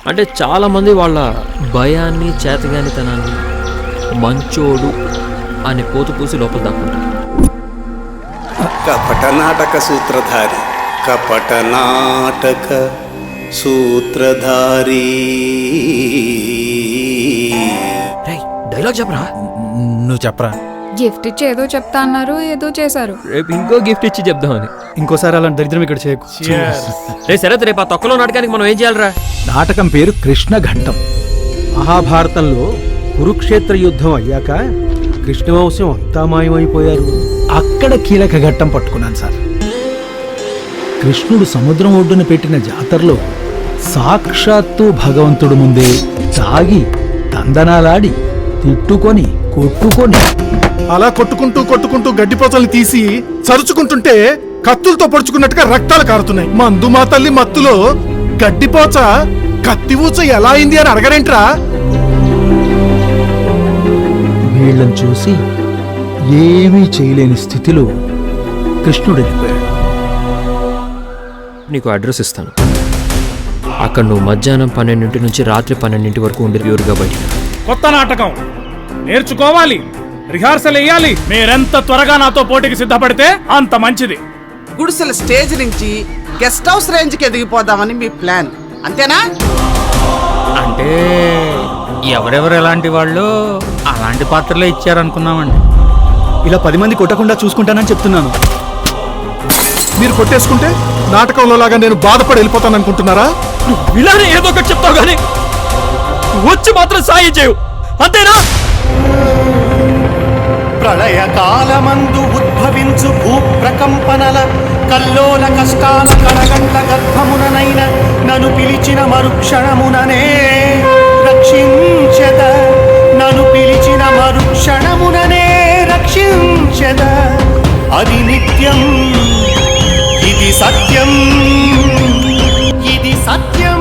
అంటే చాలామంది వాళ్ళ భయాన్ని చేతగానితనాన్ని మంచోడు అనే పోతు పూసి లోపల దాక్కుంటారు. కపట నాటక సూత్రధారి, కపట నాటక సూత్రధారి. డైలాగ్ చెప్పరా. నువ్వు చెప్పరా. గిఫ్ట్ ఇచ్చి ఏదో చెప్తా అన్నారు, ఏదో చేశారు. రేపు ఇంకో గిఫ్ట్ ఇచ్చి చెప్దామని. ఇంకోసారి అలాంటి దరిద్రం ఇక్కడ చేయకు. సరే రేపు ఆ తొక్కలో నాటకానికి మనం ఏం చేయాలరా? నాటకం పేరు కృష్ణ ఘట్టం. మహాభారతంలో కురుక్షేత్ర యుద్ధం అయ్యాక కృష్ణవంశం అంతా మాయమైపోయారు. అక్కడ కీలక ఘట్టం పట్టుకున్నాను సార్. కృష్ణుడు సముద్రం ఒడ్డున పెట్టిన జాతరలో సాక్షాత్తు భగవంతుడు ముందే తాగి తందనాలాడి తిట్టుకొని కొట్టుకొని అలా కొట్టుకుంటూ గడ్డిపోతల్ని తీసి చరుచుకుంటుంటే కత్తులతో పొడుచుకున్నట్టుగా రక్తాలు కారుతున్నాయి. మందు మా తల్లి మత్తులో గడ్డిపోచ కత్తివూచ ఎలా అయింది అని అడగరేంట్రా? వీళ్ళని చూసి ఏమీ చేయలేని స్థితిలో కృష్ణుడు వెళ్ళిపోయాడు. నీకు అడ్రస్ ఇస్తాను. అక్కడ నువ్వు మధ్యాహ్నం 12 నుంచి రాత్రి 12 వరకు ఉండి ప్యూర్గా బయట. కొత్త నాటకం నేర్చుకోవాలి, రిహార్సల్ వేయాలి. మీరెంత త్వరగా నాతో పోటీకి సిద్ధపడితే అంత మంచిది. గుడిసెల స్టేజ్ నుంచి గెస్ట్ హౌస్ రేంజ్ కి ఎదిగిపోదామని మీ ప్లాన్ అంతేనా? అంటే ఎవరెవరు ఎలాంటి వాళ్ళు అలాంటి పాత్రలే ఇచ్చారనుకున్నామండి. ఇలా 10 మంది కొట్టకుండా చూసుకుంటానని చెప్తున్నాను. మీరు కొట్టేసుకుంటే నాటకంలో లాగా నేను బాధపడి వెళ్ళిపోతాను అనుకుంటున్నారా? ఇలానే ఏదో ఒకటి చెప్తావు కానీ వచ్చి మాత్రం సాయం చేయవు, అంతేనా? ప్రళయ కాలమందు ఉద్భవించు భూప్రకంపనల కల్లోల కష్టాల కడగంట గర్భముననైన నన్ను పిలిచిన మరుక్షణముననే రక్షించెద. నన్ను పిలిచిన మరుక్షణముననే రక్షించెద. అది నిత్యం, ఇది సత్యం, ఇది సత్యం.